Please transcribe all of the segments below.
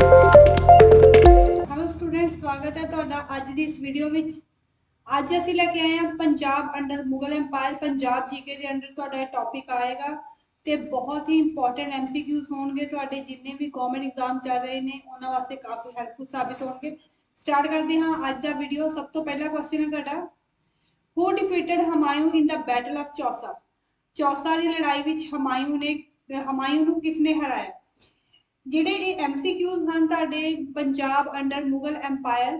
Hello students, स्वागत है तुहाडा अज दी इस वीडियो विच। अज असीं लैके आए हैं Punjab under Mughal empire. Punjab GK के अंडर तुहाडा टॉपिक आएगा ते बहुत ही इंपॉर्टेंट MCQs होंगे। तुहाडे जिन्ने भी गवर्नमेंट एग्जाम चल रहे हैं उन्हां वास्ते काफ़ी हैल्पफुल साबित होंगे। स्टार्ट करते हैं अज दा वीडियो। सब तो पहला क्वेश्चन है साडा, who defeated Humayun in the battle of Chausa. Chausa की लड़ाई विच हुमायूं नूं किसने हराया। ਜਿਹੜੇ ਇਹ MCQs ਹਨ ਤੁਹਾਡੇ ਪੰਜਾਬ ਅੰਡਰ ਮੁਗਲ ਐਮਪਾਇਰ,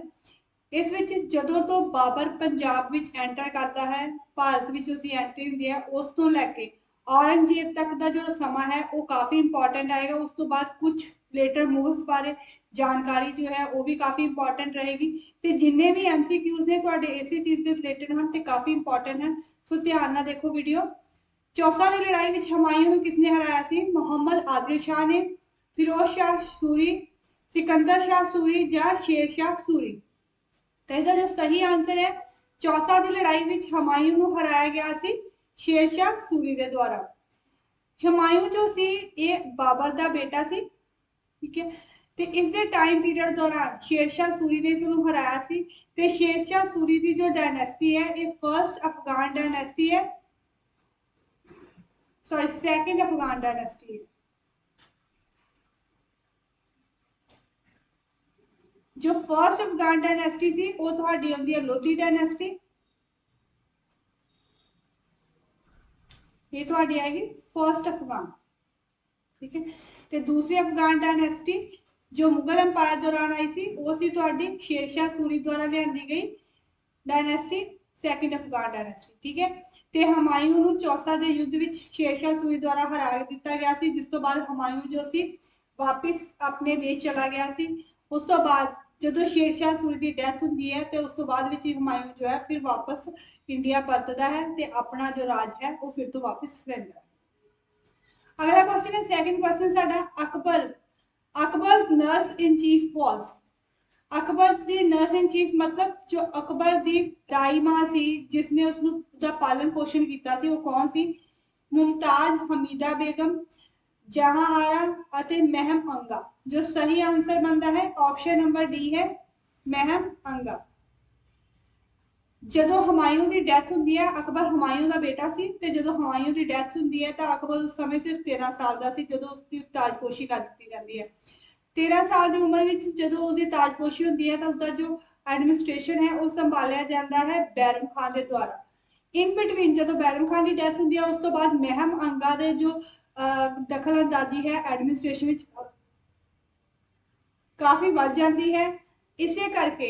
ਇਸ ਵਿੱਚ ਜਦੋਂ ਤੋਂ ਬਾਬਰ ਪੰਜਾਬ ਵਿੱਚ ਐਂਟਰ ਕਰਦਾ ਹੈ, ਭਾਰਤ ਵਿੱਚ ਉਸਦੀ ਐਂਟਰੀ ਹੁੰਦੀ ਹੈ, ਉਸ ਤੋਂ ਲੈ ਕੇ औरंगजेब तक का जो समा है वो काफ़ी इंपॉर्टेंट आएगा। उस तो बाद कुछ लेटर मूव्स बारे जानकारी जो है वो भी काफ़ी इंपॉर्टेंट रहेगी। तो जिन्ने भी MCQs ने तुहाडे इसी चीज़ के रिलेटेड हैं तो काफ़ी इंपॉर्टेंट हैं। सो ध्यान नाल देखो वीडियो। चौसा की लड़ाई में हुमायूं नूं किसने हराया सी? मुहम्मद आदिल शाह ने, फिरोज शाह सूरी, सिकंदर शाह सूरी या शेर शाह सूरी। तो इसका जो सही आंसर है, चौसा की लड़ाई में हुमायूं नूं हराया गया सी शेर शाह सूरी के द्वारा। हुमायूं जो सी ये बाबर का बेटा सी, ठीक है। तो इस टाइम पीरियड दौरान शेर शाह सूरी ने इसनूं हराया सी। ते शेर शाह सूरी की जो डायनेस्टी है ये फर्स्ट अफगान डायनेस्टी है, सॉरी सेकंड अफगान डायनेस्टी है। जो फर्स्ट अफगान डायनेस्टी सी वो तुहाडी आउंदी है लोधी डायनेस्टी, ये तुहाडी आएगी फर्स्ट अफगान, ठीक है। तो दूसरी अफगान डायनेस्टी जो मुगल एम्पायर दौरान आई सी वो सी तुहाडी शेर शाह सूरी द्वारा लियांदी गई डायनेस्टी, सेकंड अफगान डायनेस्टी, ठीक है। तो हुमायूं नूं चौसा के युद्ध विच शेर शाह सूरी द्वारा हरा दिता गया सी, जिस तो बाद हुमायूं जो सी वापिस अपने देश चला गया सी। उस तो बाद जो शेर शाह सूरी की डेथ होंगी है तो उस तो बाद विच हुमायूं जो है फिर वापस इंडिया परतदा है तो अपना जो राज है वो फिर तो वापस लैंदा है। अगला क्वेश्चन है, सेकंड क्वेश्चन साडा, Akbar nurse in chief was. Akbar की नर्स इन चीफ मतलब जो अकबर की दाई मां सी जिसने उसका पालन पोषण किया सी, वो कौन सी? मुमताज, हमीदा बेगम, जहां आरा अते महम अंगा। जो सही आंसर बनता है ऑप्शन नंबर डी है महम अंगा। जो हुमायूं की डेथ होंगी है, अकबर हुमायूं का बेटा सी ते जो हुमायूं की डेथ होंगी है तो अकबर उस समय सिर्फ 13 साल का सी जो उसकी ताजपोशी कर दी जाती है। 13 साल की उम्र में जो उसकी ताजपोशी होंगी है तो उसका जो एडमिनिस्ट्रेशन है वो संभालिया जाता है बैरम खान के द्वारा। इन बिटवीन जो बैरम खान की डेथ होंगी है उस तो बाद महम अंगा के जो दखल अंदाजी है एडमिनिस्ट्रेशन में काफ़ी बढ़ जाती है। इसे करके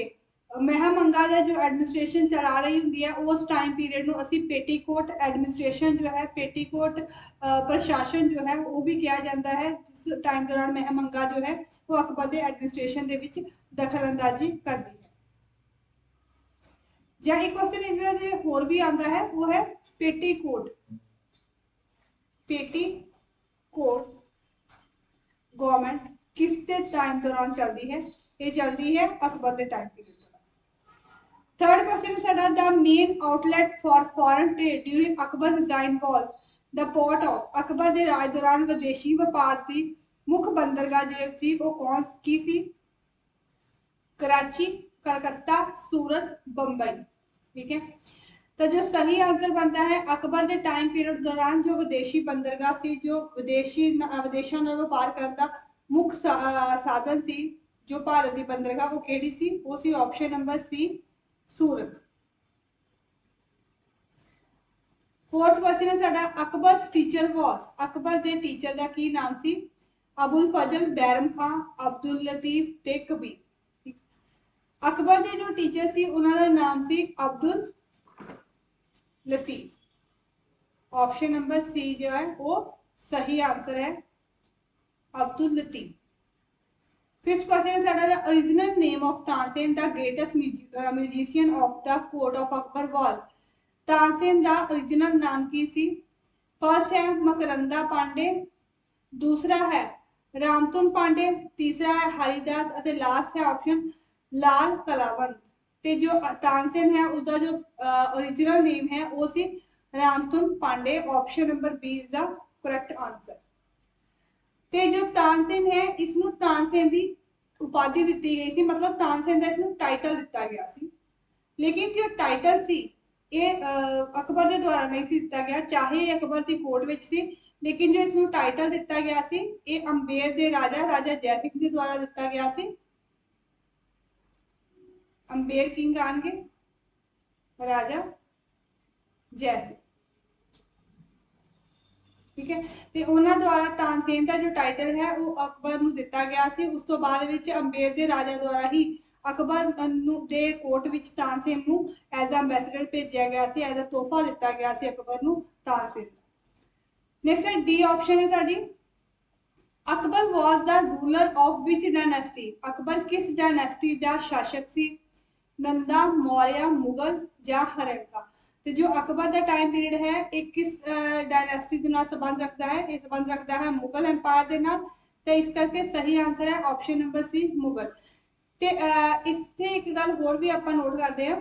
महम अंगा का जो एडमिनिस्ट्रेशन चला रही होंगी है उस टाइम पीरियड में असी पेटीकोट एडमिनिस्ट्रेशन जो है, पेटीकोट प्रशासन जो है वो भी किया जाता है, जिस टाइम दौरान महम अंगा जो है वो अकबर के एडमिनिस्ट्रेशन के विच दखल अंदाजी करती है। या एक क्वेश्चन इसमें होर भी आता है वो है पेटीकोट। पेटीकोट गवर्नमेंट किस टाइम दौरान चलती है? ये चलती है अकबर के टाइम पीरियड। थर्ड क्वेश्चन है, the main outlet for foreign trade during Akbar resign was the port of. Akbar के राज दौरान विदेशी व्यापार की मुख्य बंदरगाह जो सी वो कौन की सी? कराची, कलकत्ता, सूरत, बंबई, ठीक है। तो जो सही आंसर बनता है अकबर के टाइम पीरियड दौरान जो विदेशी बंदरगाह सी, जो विदेशों में व्यापार करने का मुख्य साधन सी जो भारत की बंदरगाह वो केड़ी सी? वो सी ऑप्शन नंबर सी सूरत। फोर्थ क्वेश्चन है साडा, अकबर टीचर वाज। अकबर के टीचर का की नाम सी? अबुल फजल, बैरम खां, अब्दुल लतीफ ते कबीर। अकबर के जो टीचर सी उन्होंने नाम सी Abdul Latif. Option number C जो है वो सही आंसर है, अब्दुल लतीफ। फिफ्थ क्वेश्चन है, the original name of Tansen the greatest musician of the court of Akbar was. Tansen का ओरिजिनल नाम की सी? फर्स्ट है मकरंदा पांडे, दूसरा है रामतुन पांडे, तीसरा है हरिदास और लास्ट है ऑप्शन लाल कलावंत। ते जो तानसेन है उसका जो ओरिजिनल नेम है वो सी Ramtanu Pandey. Option number B is the correct answer. ते जो तानसेन है इसनू तानसेन दी उपाधि दी गई सी, मतलब तानसेन का इसमें टाइटल दिता गया सी। लेकिन जो टाइटल सी ये अकबर के द्वारा नहीं सी दिता गया, चाहे अकबर की कोर्ट विच सी, लेकिन जो इसमें टाइटल दिता गया सी ये अंबेर के राजा राजा जय सिंह के द्वारा दिता गया सी। अंबेर किंग आएंगे राजा जय सिंह, ठीक है। तो उन्होंने द्वारा तानसेन का जो टाइटल है वो अकबर नूं दिता गया सी। उस तो बाद विच अंबेर के राजा द्वारा ही अकबर दे कोर्ट विच तानसेन नूं एज अंबैसडर भेजा गया सी, एज अ तोहफा दिता गया सी अकबर नूं तानसेन। नेक्स्ट है डी ऑप्शन है साडी, Akbar was the ruler of which dynasty, Akbar किस डायनेस्टी का शासक सी, नंदा, मौर्य, मुगल या हरंका। तो जो अकबर का टाइम पीरियड है एक किस डायनेस्टी के नाल संबंध रखता है, ये संबंध रखता है मुगल एम्पायर के नाल। तो इस करके सही आंसर है ऑप्शन नंबर सी मुगल। ते इत्थे एक गल होर भी आपां नोट करते हैं,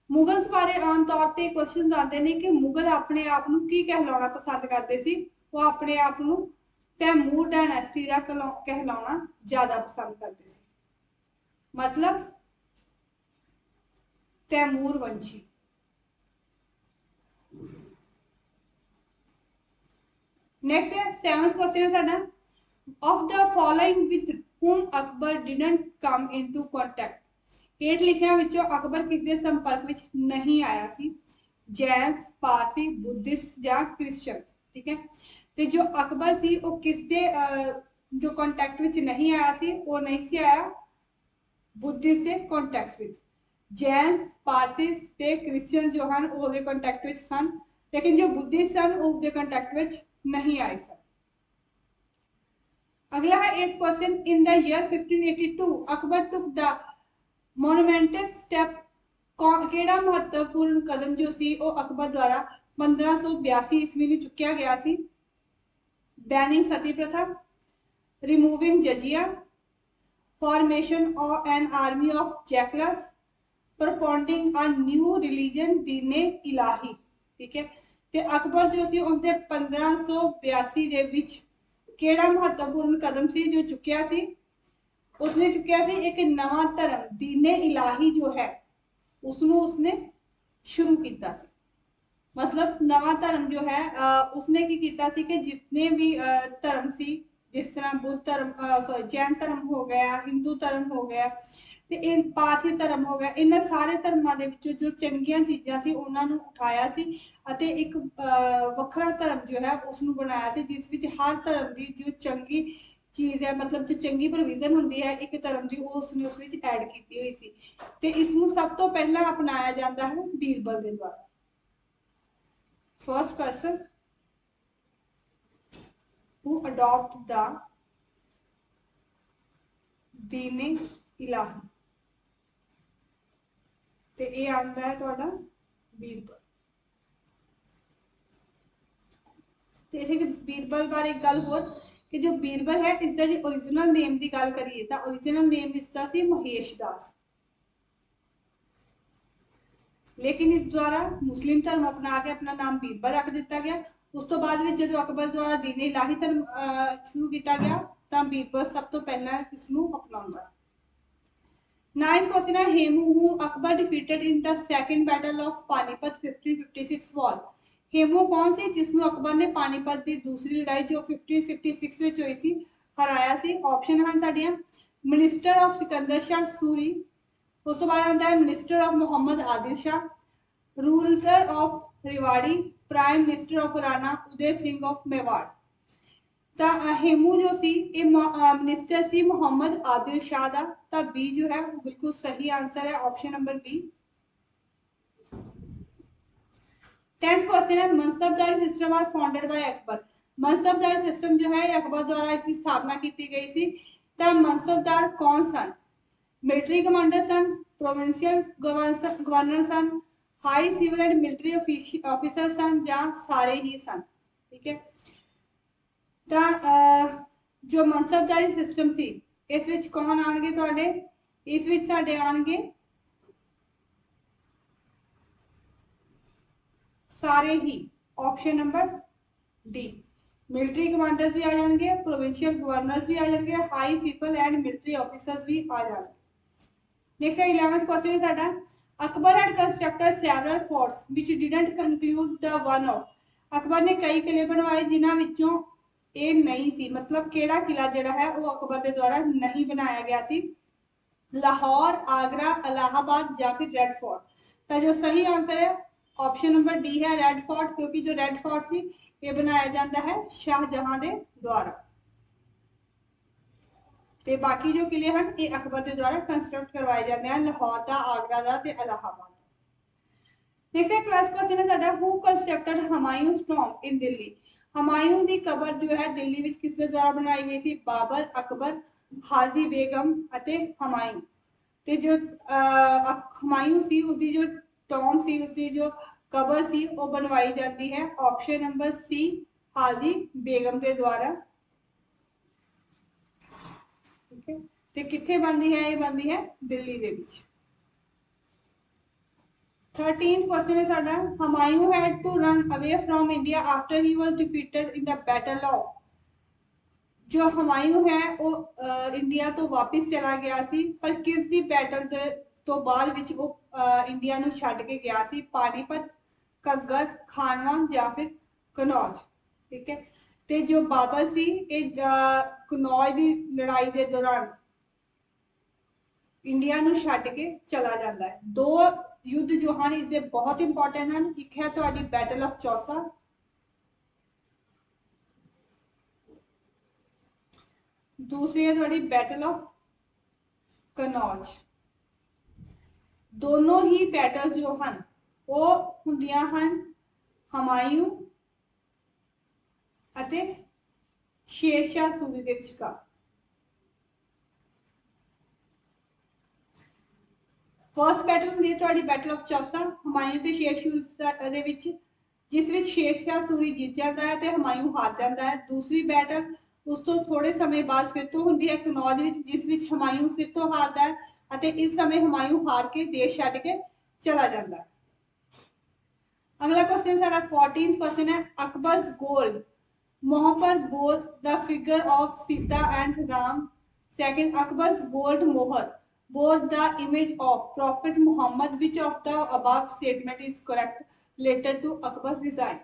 मुगल्स बारे आम तौर पर क्वेश्चन आते हैं कि मुगल अपने आप को की कहलाना पसंद करते सी, वो अपने आप को तैमूर डायनेस्टी का कहलाना ज्यादा पसंद करते सी, मतलब तैमूर वंशी। नेक्स्ट है सेवंथ क्वेश्चन है साडा, of the following with whom Akbar didn't come into contact, हेठ लिखिया विचों अकबर किस दे संपर्क विच नहीं आया सी, जैन्स, पारसी, बुद्धिस्ट या क्रिश्चियन, ठीक है। तो जो अकबर सी वो किस दे जो कॉन्टैक्ट विच नहीं आया सी, वो नहीं सी आया बुद्धिस्ट से कॉन्टैक्ट विच, जैन्स, पारसीस ते क्रिश्चियन जो हैं वो दे कॉन्टैक्ट विच सन, लेकिन जो बुद्धिस्ट सन वो दे कॉन्टैक्ट विच नहीं आए सन। अगला है 8th question, in the year 1582 Akbar took the momentous step, केड़ा महत्वपूर्ण कदम जो सी वो अकबर द्वारा 1582 ईस्वी में चुकिया गया सी, banning sati pratha, removing jizya, formation of an army of jackals, propounding a new religion दीने इलाही, ठीक है। ते अकबर जो सी उनके 1582 दे विच केड़ा महत्वपूर्ण कदम सी जो चुकिया सी, उसने चुकिया सी एक नवा धर्म दीने इलाही जो है उसनों उसने शुरू किया सी, मतलब नवा धर्म जो है उसने की कीता सी कि जितने भी धर्म सी, जिस तरह बुद्ध धर्म सॉरी जैन धर्म हो गया, हिंदू धर्म हो गया ते इन पारसी धर्म हो गया, इन सारे धर्मां दे विचों जो चंगियां चीज़ां सी उन्हां नूं उठाया सी अते एक वखरा धर्म जो है उसनूं बनाया सी, जिस विच हर धर्म की जो चंगी चीज़ है, मतलब जो चंगी प्रोविजन होंदी है एक धर्म की वो उसने उस विच ऐड की हुई सी। ते इसनूं सब तो पहला अपनाया जाता है बीरबल के द्वारा, first person who adopt the दीने इलाही, ते ये आंदा है तुहाडा बीरबल। ते इत्थे कि बीरबल बारे एक गल होर कि जो बीरबल है इसका जो ओरिजिनल नेम की गल करिए तो ओरिजिनल नेम इसका सी महेश दास, लेकिन इस द्वारा मुस्लिम धर्म अपना के अपना नाम बीरबल रख दिता गया। उस तो बाद में जो अकबर द्वारा दीने इलाही धर्म शुरू किया गया तो बीरबल सब तो पहला इसनूं अपनाउंदा। 9th क्वेश्चन है, हेमू हूं Akbar defeated in the second battle of Panipat 1556 war, Hemu कौन सी जिसनों अकबर ने पानीपत की दूसरी लड़ाई जो 1556 में हुई सी हराया सी। ऑप्शन हैं साडियां, मिनिस्टर ऑफ सिकंदर शाह सूरी, उस तो बाद आता है minister of Mohammad Adil Shah, ruler of Rewari, prime minister of Rana Uday Singh of Mewar. ता हेमू जो सी ये मिनिस्टर सी मोहम्मद आदिल शाह दा, ता बी जो है बिल्कुल सही आंसर है option number B. 10th question है, mansabdari system are founded by Akbar, mansabdari system जो है अकबर द्वारा इसकी स्थापना की गई सी। ता मनसबदार कौन सन, मिलिट्री कमांडर सन, प्रोविंशियल गवर्नर सन, high civil and military officer सन या सारे ही सन, ठीक है। तो जो मनसबदारी सिस्टम सी इस विच कौन आएंगे तुहाडे, इस विच साडे आएंगे सारे ही, option number D. Military commanders भी आ जाएंगे, प्रोविंशियल गवर्नर्स भी आ जाएंगे, high civil and military officers भी आ जाएंगे। नेक्स्ट है 11th क्वेश्चन है साडा, Akbar had constructed several forts which didn't conclude the one of. Akbar ने कई किले बनवाए जिन्हां विचों ये नहीं सी, मतलब केड़ा किला जिहड़ा है वो अकबर के द्वारा नहीं बनाया गया सी, लाहौर, आगरा, इलाहाबाद या फिर रेड फोर्ट। तो जो सही आंसर है ऑप्शन नंबर डी है रेड फोर्ट, क्योंकि जो रेड फोर्ट सी ये बनाया जाता है शाहजहां के द्वारा, ते बाकी जो किले हैं ये अकबर के द्वारा कंस्ट्रक्ट करवाए जाते हैं, लाहौर का, आगरा का ते इलाहाबाद। नेक्स्ट है 12th क्वेश्चन है साडा, हु कंस्ट्रक्टेड हुमायूंस टॉम्ब इन दिल्ली। हुमायूं की कबर जो है दिल्ली विच किसके द्वारा बनाई गई थी, बाबर, अकबर, हाजी बेगम अते हुमायूं। ते जो हुमायूं सी उसकी जो टॉम सी उसकी जो कबर सी वो बनवाई जाती है ऑप्शन नंबर सी हाजी बेगम के द्वारा। ठीक है, ते किथे बनती है, ये बनती है दिल्ली दे विच। 13th क्वेश्चन है साडा, Humayun had to run away from India after he was defeated in the battle of. जो हुमायूं है वो इंडिया तो वापस चला गया सी, पर किस दी बैटल दे तो बाद विच वो इंडिया नु छड्ड के गया सी, पानीपत, घग्गर, खानवा या फिर कनौज। ठीक है, ते जो बाबर सी ये कनौज दी लड़ाई दे दौरान इंडिया नु छड्ड के चला जाता है। दो युद्ध जो हैं इसके बहुत इंपॉर्टेंट हैं, एक है तुहाडी बैटल ऑफ चौसा, दूसरी है तुहाडी बैटल ऑफ कनौज। दोनों ही बैटल्स जो हैं वो हुंदियां हैं हुमायूं अते शेरशाह सूरी दे विचकार। फर्स्ट बैटल हुंदी है तुहाडी बैटल ऑफ चौसा, हुमायूं ते शेरशाह दे विच, जिस विच शेरशाह सूरी जीत जाता है ते हुमायूं हार जाता है। दूसरी बैटल उस तो थोड़े समय बाद फिर तो हुंदी है कनौज विच, जिस विच हुमायूं फिर तो हारता है अते इस समय हुमायूं हार के देश छड्ड के चला जाता है। अगला क्वेश्चन साडा 14th क्वेश्चन है, अकबर्स गोल्ड मोह पर bore the figure of Sita and Ram. Second, Akbar's gold मोहर bore the image of Prophet Muhammad. Which of the above statement is correct? Later to Akbar resign.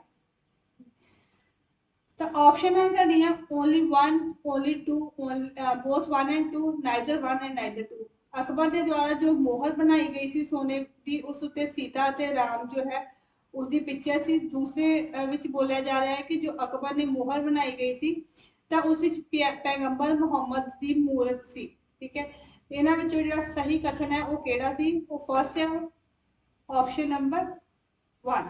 The option answer है only one, only two, only, both one and two, neither one and neither two. Akbar के द्वारा जो मोहर बनाई गई सी सोने की उस उत्ते सीता ते राम जो है उसकी पिक्चर सी। दूसरे विच बोलिया जा रहा है कि जो अकबर ने मोहर बनाई गई सी तो उस विच पैगंबर मुहम्मद की मूरत सी। ठीक है, इन्हां विचों जिहड़ा सही कथन है वो केड़ा सी, वो फर्स्ट है ऑप्शन नंबर 1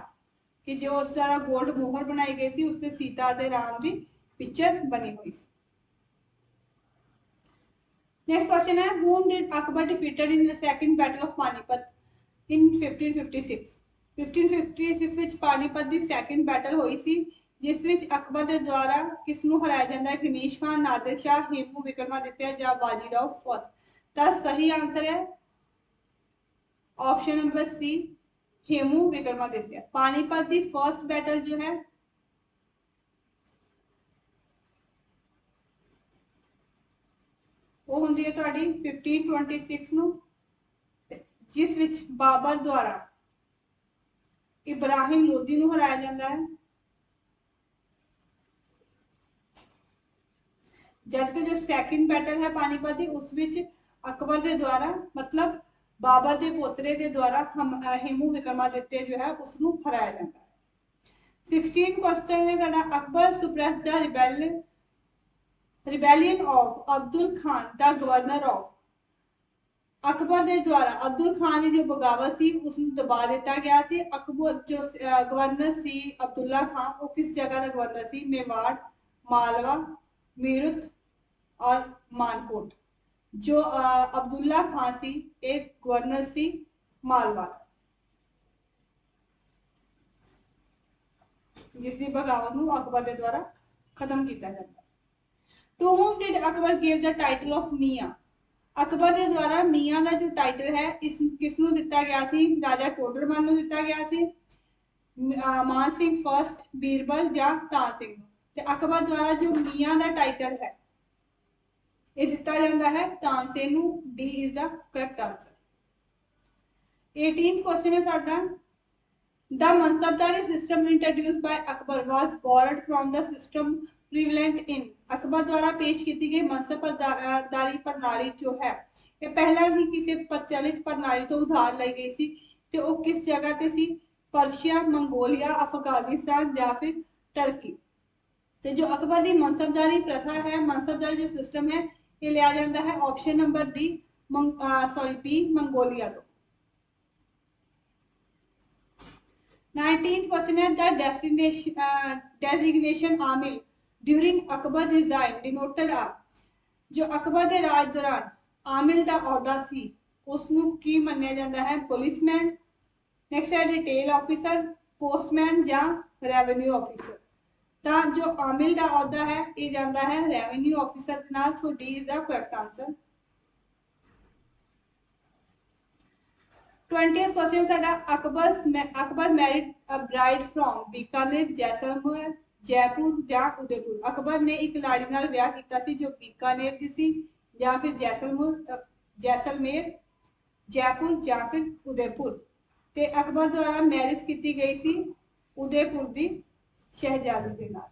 कि जो उस तरह गोल्ड मोहर बनाई गई सी उससे सीता ते राम की पिक्चर बनी हुई सी। नेक्स्ट क्वेश्चन है, whom did Akbar defeated in the second battle of Panipat in 1556। 1556 ਵਿੱਚ ਪਾਣੀਪਤ ਦੀ ਸੈਕੰਡ ਬੈਟਲ ਹੋਈ ਸੀ ਜਿਸ ਵਿੱਚ ਅਕਬਰ ਦੇ ਦੁਆਰਾ ਕਿਸ ਨੂੰ ਹਰਾਇਆ ਜਾਂਦਾ ਹੈ, ਖਨੀਸ਼ ਖਾਨ, ਨਾਦਰ ਸ਼ਾਹ, हेमू विक्रमादित्य या बाजीराव फर्स्ट। तो सही आंसर है option number C Hemu Vikramaditya. Panipat की फर्स्ट बैटल जो है वो होंदी है तुहाडी 1526 नूं, जिस विच बाबर द्वारा इब्राहिम लोधी नूं हराया जाता है, जबकि जो सैकंड बैटल है पानीपत की उस विच अकबर के द्वारा मतलब बाबर के पोतरे के द्वारा हेमू विक्रमादित्य जो है उसनूं हराया जाता है। 16 क्वेश्चन है साडा, Akbar suppress the rebellion of Abdul Khan the governor of. Akbar के द्वारा अब्दुल खान की जो बगावत सी उसनूं दबा दिता गया सी। अकबर जो गवर्नर सी अब्दुल्ला खान वो किस जगह का गवर्नर सी, मेवाड़, मालवा, मीरत और मानकोट। जो अब्दुल्ला खान सी एक गवर्नर सी मालवा, जिसकी बगावत नूं अकबर के द्वारा खत्म किया जाता। To whom did Akbar give the title of Mian. Akbar के द्वारा मियां का जो टाइटल है इस किसनूं दिता गया सी, राजा टोडरमल नूं दिता गया सी, मान सिंह फर्स्ट, बीरबल या तान सिंह। ਤੇ अकबर द्वारा जो मियाँ का टाइटल है ये दिता जाता है तानसेन नूं। D is the correct answer. 18th question है साडा the मनसबदारी system introduced by Akbar was borrowed from the system prevalent in. Akbar द्वारा पेश की गई मनसबदारी प्रणाली जो है ये पहला ही किसी प्रचलित प्रणाली तो उधार ली गई सी ते वो किस जगह ते सी? पर्शिया, मंगोलिया, अफगानिस्तान या फिर टर्की। तो जो अकबर की मनसबदारी प्रथा है, मनसबदारी जो सिस्टम है ये लिया जाता है option number D B Mongolia तो। 19th क्वेश्चन है the designation Amil during Akbar regime denoted आ। जो अकबर के राज दौरान आमिल का अहदा सी उसनू की मन्निया जाता है? पुलिसमैन, नेक्स्ट है रिटेल ऑफिसर, पोस्टमैन या रेवेन्यू ऑफिसर। तो जो आमिल का अहदा है ये जाता है रेवेन्यू ऑफिसर के नाल। So D is the correct answer. 20th question साडा Akbar married a bride from Bikaner, Jaisalmer, Jaipur या उदयपुर। अकबर ने एक लाड़ी नाल विआह कीता सी जो बीकानेर दी सी या फिर जैसलमेर, जयपुर या फिर उदयपुर। ते अकबर द्वारा मैरिज की गई सी उदयपुर दी शहजादी के नाल।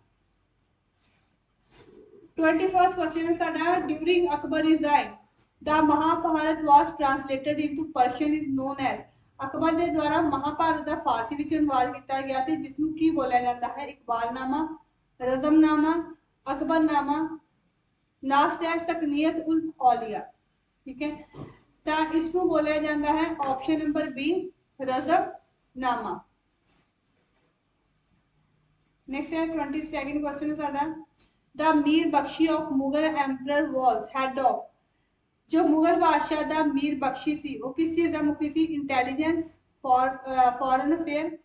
21st क्वेश्चन है साडा during Akbar regime the Mahabharata was translated into Persian is known as. Akbar के द्वारा महाभारत का फारसी विच अनुवाद किया गया सी जिसनू की बोलिया जाता है? इकबालनामा, रज़मनामा, अकबरनामा, लास्ट है सकनियत उल औलिया। ठीक है, तो इसनू बोलिया जाता है option number B Razmnama. Next है 22nd क्वेश्चन है साडा the Mir Bakshi of Mughal emperor was head of. जो मुगल बादशाह दा मीर बख्शी सी वो किस चीज़ का मुखी सी? Intelligence, foreign affair,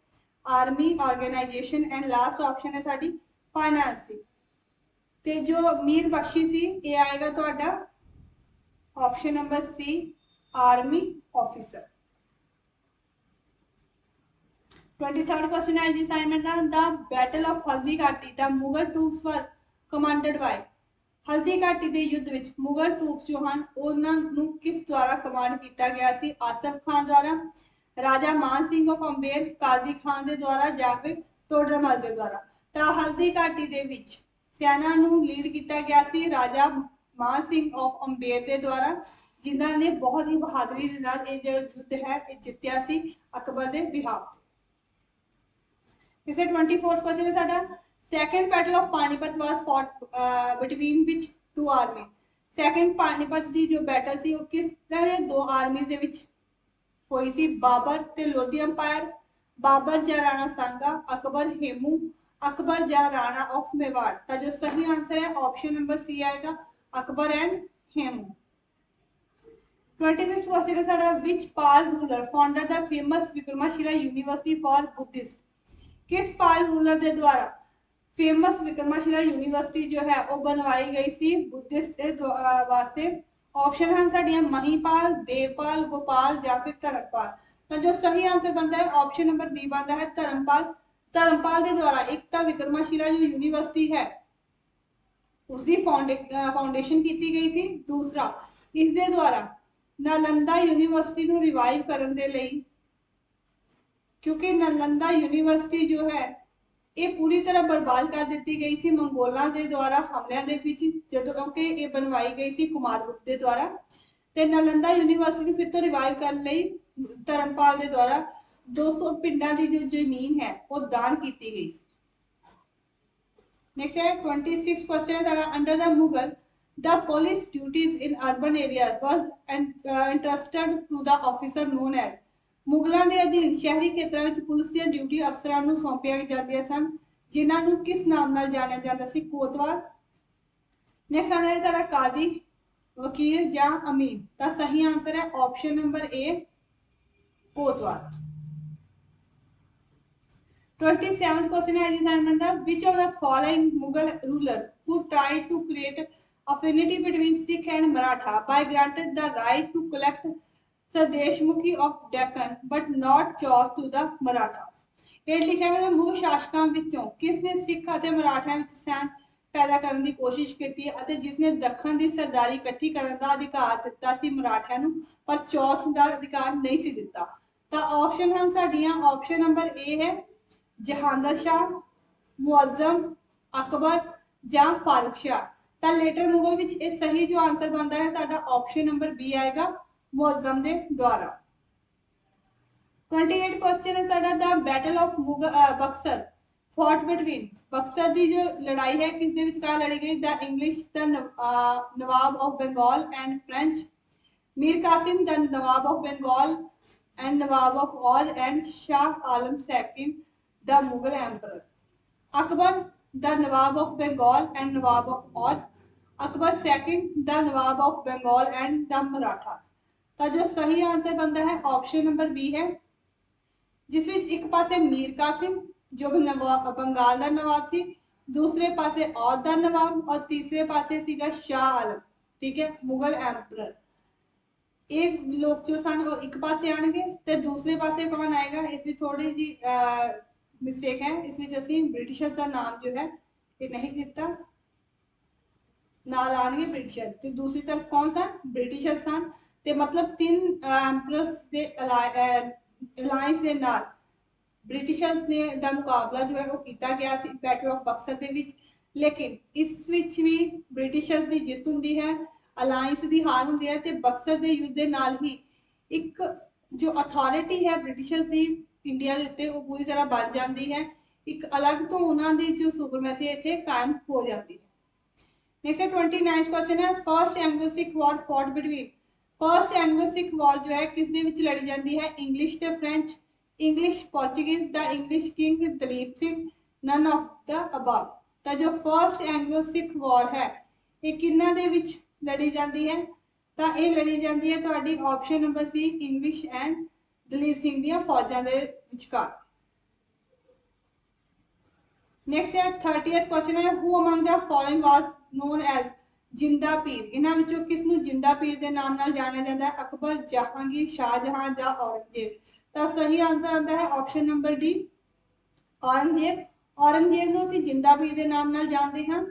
army, organisation and last option है साडी फाइनेंस सी। ते जो मीर बख्शी सी ये आएगा तुहाडा option number C army officer. 23rd question है जी असाइनमेंट दा the battle of Haldi Ghati the Mughal troops were commanded by. Haldi Ghati के युद्ध विच मुगल ट्रूप्स जो हैं उन्होंने किस द्वारा कमांड किया गया सी? आसफ खान द्वारा, राजा मान सिंह ऑफ अंबेर, काजी खान के द्वारा या फिर टोडरमल के द्वारा। तो हल्दी घाटी के विच सेना नू लीड किया गया सी राजा मान सिंह ऑफ अंबेर के द्वारा जिन्हों ने बहुत ही बहादुरी के नाल ये जो युद्ध है ये जितया सी अकबर के बिहाफ। इसे 24th क्वेश्चन है साडा second battle of Panipat was fought between which two army. Second Panipat की जो बैटल सी वो किस तरह दो आर्मी के विच हुई सी? बाबर ते लोधी अंपायर, बाबर या राणा सांगा, अकबर हेमू, अकबर या राणा ऑफ मेवाड़। तो जो सही आंसर है ऑप्शन नंबर सी आएगा Akbar and Hemu. 25th question है साडा which Pala ruler founded the famous Vikramashila university for Buddhist. किस पाल रूलर के द्वारा फेमस विक्रमाशिला यूनिवर्सिटी जो है वो बनवाई गई सी बुद्धिस्ट वास्ते? ऑप्शन हैं साडियां महीपाल, देवपाल, गोपाल या फिर धर्मपाल। तो जो सही आंसर बनता है ऑप्शन नंबर डी बनता है धर्मपाल। धर्मपाल के द्वारा एक तो विक्रमाशिला जो यूनिवर्सिटी है उसकी फाउंडेशन की गई थी। दूसरा इसके द्वारा नालंदा यूनिवर्सिटी को रिवाइव करने के लिए क्योंकि नालंदा यूनिवर्सिटी जो है ये पूरी तरह बर्बाद कर दी गई सी मंगोलों के द्वारा हमलों के जो कि ये बनवाई गई सी कुमारगुप्त के द्वारा। तो नालंदा यूनिवर्सिटी फिर तो रिवाइव करने धर्मपाल के द्वारा 200 पिंडों की जो जमीन है वो दान की गई। नेक्स्ट है 26th क्वेश्चन है under the Mughal the police duties in urban area was interested to the officer known as. मुगलों के अधीन शहरी क्षेत्रों में पुलिस दी ड्यूटी अफसरां नूं सौंपिया जांदियां सन जिन्हां किस नाम नाल जानिया जाता सी? कोतवाल। नेक्स्ट आंदा है साडा कादी, वकील या अमीन। तो सही आंसर है option number A Kotwal. 27th question है असाइनमेंट दा which of the following Mughal ruler who tried to create affinity between Sikh and Maratha by granted the right to collect Sadeshmukhi of Deccan but not job to the Marathas। ਹੇਠ ਲਿਖਿਆ ਹੋਇਆ ਮੁਗਲ ਸ਼ਾਸਕਾਂ ਵਿੱਚੋਂ ਕਿਸ ਨੇ ਸਿੱਖ ਅਤੇ ਮਰਾਠਿਆਂ ਵਿੱਚ ਸਹਿਮ ਪੈਦਾ ਕਰਨ ਦੀ ਕੋਸ਼ਿਸ਼ ਕੀਤੀ ਅਤੇ ਜਿਸ ਨੇ ਦੱਖਣ ਦੀ ਸਰਦਾਰੀ ਇਕੱਠੀ ਕਰਨ ਦਾ ਅਧਿਕਾਰ ਦਿੱਤਾ ਸੀ ਮਰਾਠਿਆਂ ਨੂੰ, ਪਰ ਚੌਥ ਦਾ ਅਧਿਕਾਰ ਨਹੀਂ ਸੀ ਦਿੱਤਾ। ਤਾਂ ਆਪਸ਼ਨ ਹਨ ਸਾਡੀਆਂ, ਆਪਸ਼ਨ ਨੰਬਰ ਏ ਹੈ ਜਹਾਂਗੀਰ ਸ਼ਾਹ, ਮੁਅੱਜ਼ਮ, ਅਕਬਰ ਜਾਂ ਫਾਰੂਕ ਸ਼ਾਹ। ਤਾਂ ਲੇਟਰ ਮੁਗਲ ਵਿੱਚ ਇਹ ਸਹੀ ਜੋ ਆंसर बनता है साडा ऑप्शन नंबर बी आएगा, मुअज्जम दे द्वारा। 28 क्वेश्चन है साडा the battle of Buxar fought between, Buxar की जो लड़ाई है किस दे विचकार लड़ी गई, the English the nawab of Bengal and French, Mir Qasim the nawab of Bengal and nawab of Awadh and Shah Alam second the Mughal emperor, Akbar the nawab of Bengal and nawab of Awadh, Akbar second the nawab of Bengal and the Maratha. तो जो सही आंसर बनता है ऑप्शन नंबर बी है, जिस एक पासे मीर कासिम जो बंगाल का नवाब सी, दूसरे पासे औध का नवाब और तीसरे पासे सीगा शाह आलम, ठीक है, मुगल एम्परर। ये लोग जो सन वो एक पासे आएंगे तो दूसरे पासे कौन आएगा, इसमें थोड़ी जी मिस्टेक है, इसमें असी ब्रिटिशर्स का नाम जो है ये नहीं दिता, नाल आएंगे ब्रिटिशर, तो दूसरी तरफ कौन सा ब्रिटिशर सन, ते मतलब तीन एम्परर्स दे अलायंस दे नाल ब्रिटिशर्स ने दा मुकाबला जो है वो किया गया सी बैटल ऑफ बक्सर दे विच, लेकिन इस विच भी ब्रिटिशर्स की जित हुंदी है, अलायंस की हार हुंदी है, ते बक्सर दे युद्ध दे नाल ही एक जो अथॉरिटी है ब्रिटिशर्स की इंडिया के उत्ते वो पूरी तरह बन जाती है, एक अलग तो उन्होंने जो सुपरमैसी इत्थे कायम हो जाती है। नेक्स्ट 29 क्वेश्चन है first Anglo Sikh war fought between, first Anglo Sikh war जो है किस दे विच लड़ी जाती है, इंग्लिश ते French, English Portuguese, the English king Dalip Singh, none of the above. तो जो फर्स्ट एंग्लो सिख वॉर है ये किन्ना दे विच लड़ी जाती है, तो ये लड़ी जाती है तुहाडी option number C English and Dalip Singh दी फौजां दे विचकार। नेक्स्ट है 30th क्वेश्चन है who among the following was known as Zinda Pir, इन्हां विचों किसनूं जिंदा पीर दे नाम नाल जानिया जाता है, अकबर, जहांगीर, शाहजहां या औरंगजेब। तो सही आंसर आता है option number D Aurangzeb. Aurangzeb नूं असीं जिंदा पीर दे नाम नाल जानते हैं।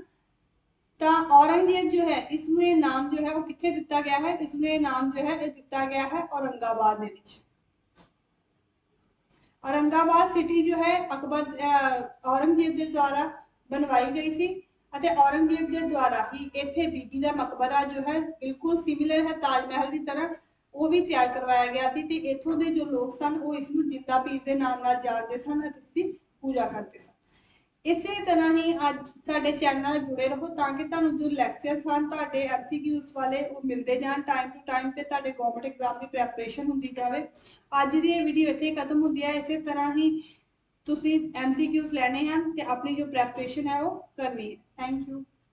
तो औरंगजेब जो है इसनूं ये नाम जो है वो कित्थे दिता गया है, इसनूं ये नाम जो है दिता गया है औरंगाबाद दे विच। औरंगाबाद सिटी जो है अकबर औरंगजेब के द्वारा बनवाई गई सी, औरंगजेब के द्वारा ही इत्थे बीबी का मकबरा जो है बिल्कुल सिमिलर है ताजमहल की तरह, वो भी तैयार करवाया गया सी, ते इत्थों के जो लोग सन वो इसनूं जिंदा पीर के नाम नाल जानते सन, इसकी पूजा करते सन। इसी तरह ही अज साडे चैनल जुड़े रहो ताकि तुहानूं जो लैक्चर सन तुहाडे MCQs वाले वो मिलते जान टाइम टू टाइम, ते तुहाडे गवर्नमेंट एग्जाम की प्रैपरेशन हुंदी जावे। अज दी वीडियो इत्थे खत्म हुंदी है, इसी तरह ही तुसीं MCQs लैणे हैं ते अपनी जो प्रैपरेशन है वो करनी है। Thank you.